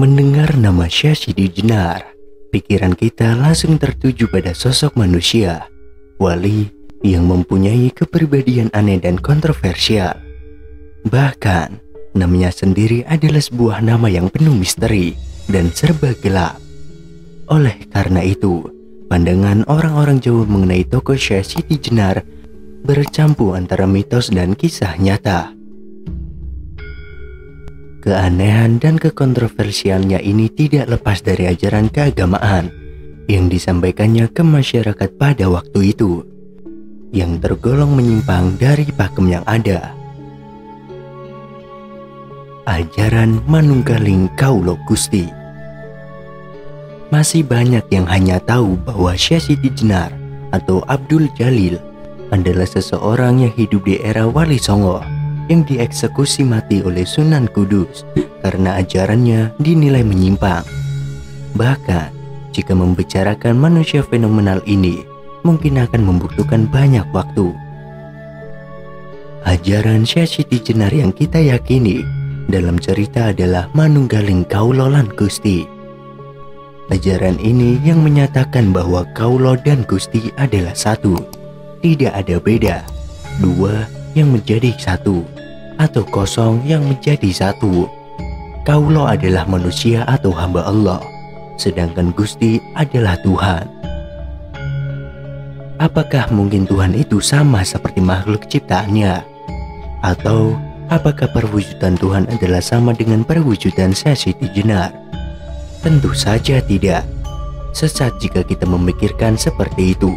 Mendengar nama Syekh Siti Jenar, pikiran kita langsung tertuju pada sosok manusia, wali yang mempunyai kepribadian aneh dan kontroversial. Bahkan, namanya sendiri adalah sebuah nama yang penuh misteri dan serba gelap. Oleh karena itu, pandangan orang-orang Jawa mengenai tokoh Syekh Siti Jenar bercampur antara mitos dan kisah nyata. Keanehan dan kekontroversialnya ini tidak lepas dari ajaran keagamaan yang disampaikannya ke masyarakat pada waktu itu, yang tergolong menyimpang dari pakem yang ada. Ajaran manunggaling Kaulo Gusti. Masih banyak yang hanya tahu bahwa Syekh Siti Jenar atau Abdul Jalil adalah seseorang yang hidup di era Wali Songo yang dieksekusi mati oleh Sunan Kudus karena ajarannya dinilai menyimpang. Bahkan, jika membicarakan manusia fenomenal ini, mungkin akan membutuhkan banyak waktu. Ajaran Syekh Siti Jenar yang kita yakini dalam cerita adalah manunggaling Kaulo lan Gusti. Ajaran ini yang menyatakan bahwa Kaulo dan Gusti adalah satu, tidak ada beda, dua yang menjadi satu, atau kosong yang menjadi satu. Kaulo adalah manusia atau hamba Allah, sedangkan Gusti adalah Tuhan. Apakah mungkin Tuhan itu sama seperti makhluk ciptaannya? Atau apakah perwujudan Tuhan adalah sama dengan perwujudan Syekh Siti Jenar? Tentu saja tidak. Sesat jika kita memikirkan seperti itu.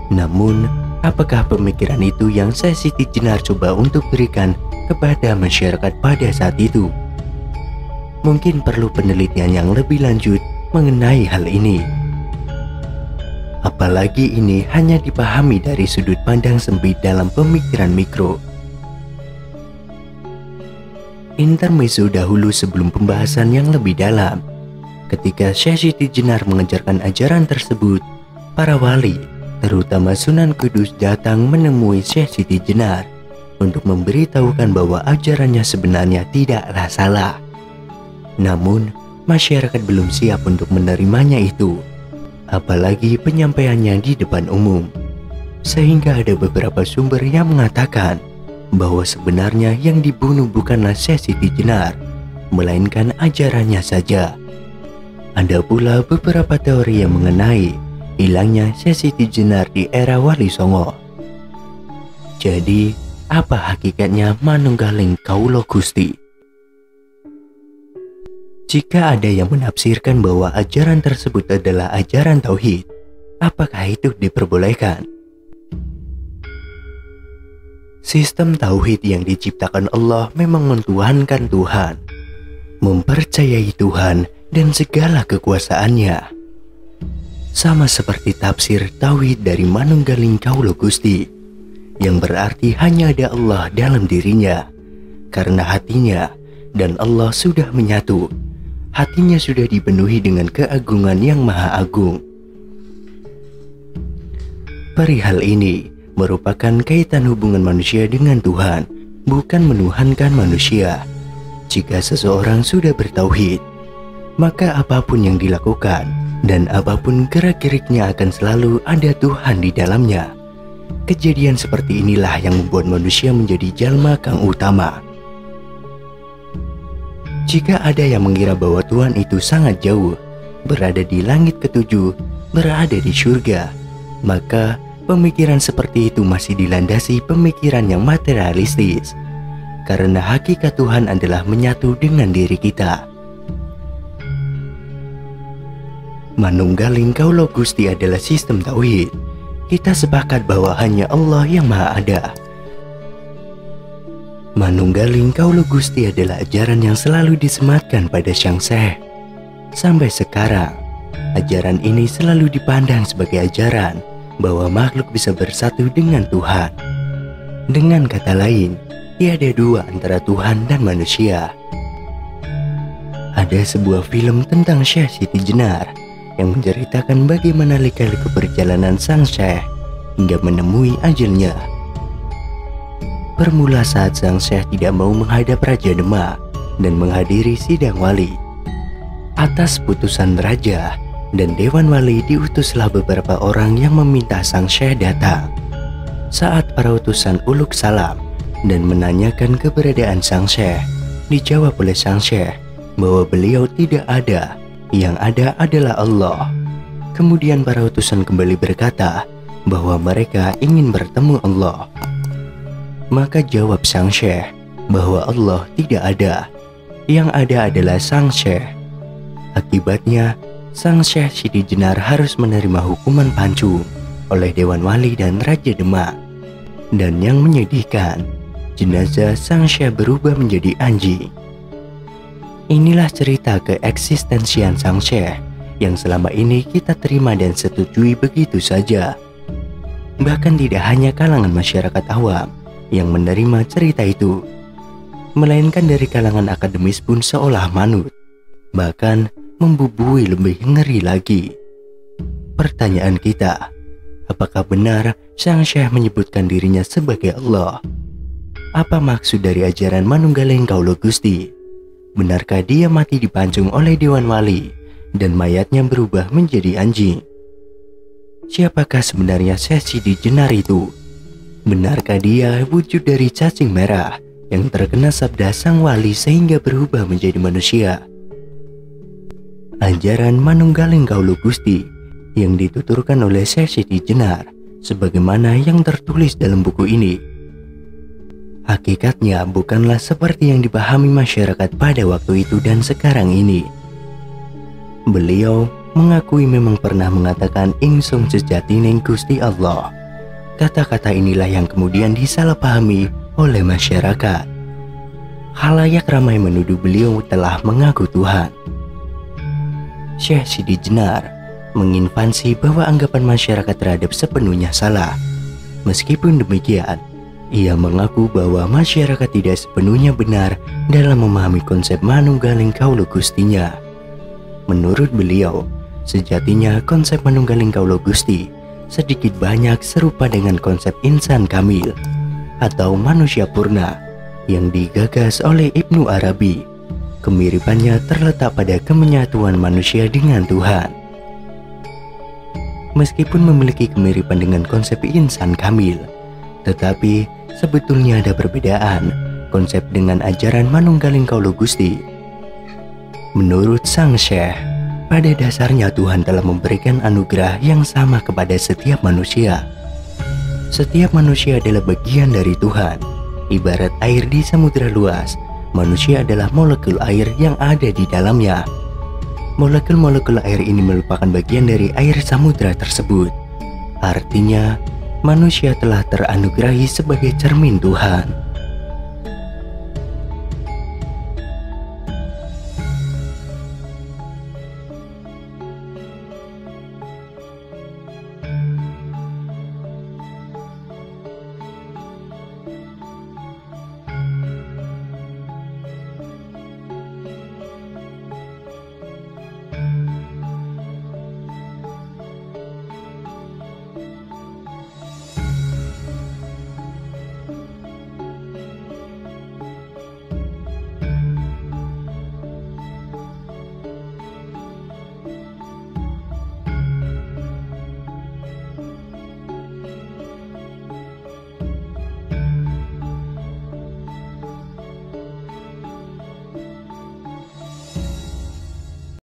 Namun, apakah pemikiran itu yang Syekh Siti Jenar coba untuk berikan kepada masyarakat pada saat itu? Mungkin perlu penelitian yang lebih lanjut mengenai hal ini. Apalagi ini hanya dipahami dari sudut pandang sempit dalam pemikiran mikro. Intermezzo dahulu sebelum pembahasan yang lebih dalam. Ketika Syekh Siti Jenar mengajarkan ajaran tersebut, para wali, terutama Sunan Kudus, datang menemui Syekh Siti Jenar untuk memberitahukan bahwa ajarannya sebenarnya tidaklah salah. Namun, masyarakat belum siap untuk menerimanya itu, apalagi penyampaiannya di depan umum. Sehingga ada beberapa sumber yang mengatakan bahwa sebenarnya yang dibunuh bukanlah Syekh Siti Jenar, melainkan ajarannya saja. Ada pula beberapa teori yang mengenai hilangnya Syekh Siti Jenar di era Wali Songo. Jadi, apa hakikatnya manunggaling Kaulo Gusti? Jika ada yang menafsirkan bahwa ajaran tersebut adalah ajaran tauhid, apakah itu diperbolehkan? Sistem tauhid yang diciptakan Allah memang mentuhankan Tuhan, mempercayai Tuhan dan segala kekuasaannya. Sama seperti tafsir tauhid dari manunggaling Kaulo Gusti, yang berarti hanya ada Allah dalam dirinya, karena hatinya dan Allah sudah menyatu. Hatinya sudah dipenuhi dengan keagungan yang maha agung. Perihal ini merupakan kaitan hubungan manusia dengan Tuhan, bukan menuhankan manusia. Jika seseorang sudah bertauhid, maka apapun yang dilakukan dan apapun gerak-geriknya akan selalu ada Tuhan di dalamnya. Kejadian seperti inilah yang membuat manusia menjadi jalma kang utama. Jika ada yang mengira bahwa Tuhan itu sangat jauh, berada di langit ketujuh, berada di surga, maka pemikiran seperti itu masih dilandasi pemikiran yang materialistis. Karena hakikat Tuhan adalah menyatu dengan diri kita. Manunggaling Kaulo Gusti adalah sistem tauhid. Kita sepakat bahwa hanya Allah yang maha ada. Manunggaling Kaulo Gusti adalah ajaran yang selalu disematkan pada Sang Syekh. Sampai sekarang, ajaran ini selalu dipandang sebagai ajaran bahwa makhluk bisa bersatu dengan Tuhan. Dengan kata lain, tiada dua antara Tuhan dan manusia. Ada sebuah film tentang Syekh Siti Jenar yang menceritakan bagaimana lika-liku perjalanan sang Syekh hingga menemui ajalnya. Bermula saat sang Syekh tidak mau menghadap Raja Demak dan menghadiri sidang wali. Atas putusan raja dan Dewan Wali diutuslah beberapa orang yang meminta sang syekh datang. Saat para utusan uluk salam dan menanyakan keberadaan sang syekh, dijawab oleh sang syekh bahwa beliau tidak ada, yang ada adalah Allah. Kemudian para utusan kembali berkata bahwa mereka ingin bertemu Allah. Maka jawab sang syekh bahwa Allah tidak ada, yang ada adalah sang syekh. Akibatnya, sang Syekh Siti Jenar harus menerima hukuman pancu oleh Dewan Wali dan Raja Demak. Dan yang menyedihkan, jenazah sang Syekh berubah menjadi anjing. Inilah cerita keeksistensian sang Syekh yang selama ini kita terima dan setujui begitu saja. Bahkan tidak hanya kalangan masyarakat awam yang menerima cerita itu, melainkan dari kalangan akademis pun seolah manut, bahkan membubui lebih ngeri lagi. Pertanyaan kita, apakah benar sang Syekh menyebutkan dirinya sebagai Allah? Apa maksud dari ajaran Manunggaling Kaulo Gusti? Benarkah dia mati dipancung oleh Dewan Wali dan mayatnya berubah menjadi anjing? Siapakah sebenarnya Syekh Siti Jenar itu? Benarkah dia wujud dari cacing merah yang terkena sabda sang wali sehingga berubah menjadi manusia? Ajaran Manunggaling Kaulo Gusti yang dituturkan oleh Syekh Siti Jenar sebagaimana yang tertulis dalam buku ini, hakikatnya bukanlah seperti yang dipahami masyarakat pada waktu itu dan sekarang ini. Beliau mengakui memang pernah mengatakan ingsun sejatining Gusti Allah. Kata-kata inilah yang kemudian disalahpahami oleh masyarakat. Khalayak ramai menuduh beliau telah mengaku Tuhan. Syekh Siti Jenar menginfansi bahwa anggapan masyarakat terhadap sepenuhnya salah. Meskipun demikian, ia mengaku bahwa masyarakat tidak sepenuhnya benar dalam memahami konsep Manunggaling Kaulo Gustinya. Menurut beliau, sejatinya konsep Manunggaling Kaulo Gusti sedikit banyak serupa dengan konsep insan kamil atau manusia purna yang digagas oleh Ibnu Arabi. Kemiripannya terletak pada kemenyatuan manusia dengan Tuhan. Meskipun memiliki kemiripan dengan konsep insan kamil, tetapi sebetulnya ada perbedaan konsep dengan ajaran Manunggaling Kaulo Gusti. Menurut sang Syekh, pada dasarnya Tuhan telah memberikan anugerah yang sama kepada setiap manusia. Setiap manusia adalah bagian dari Tuhan. Ibarat air di samudera luas, manusia adalah molekul air yang ada di dalamnya. Molekul-molekul air ini merupakan bagian dari air samudera tersebut. Artinya, manusia telah teranugerahi sebagai cermin Tuhan.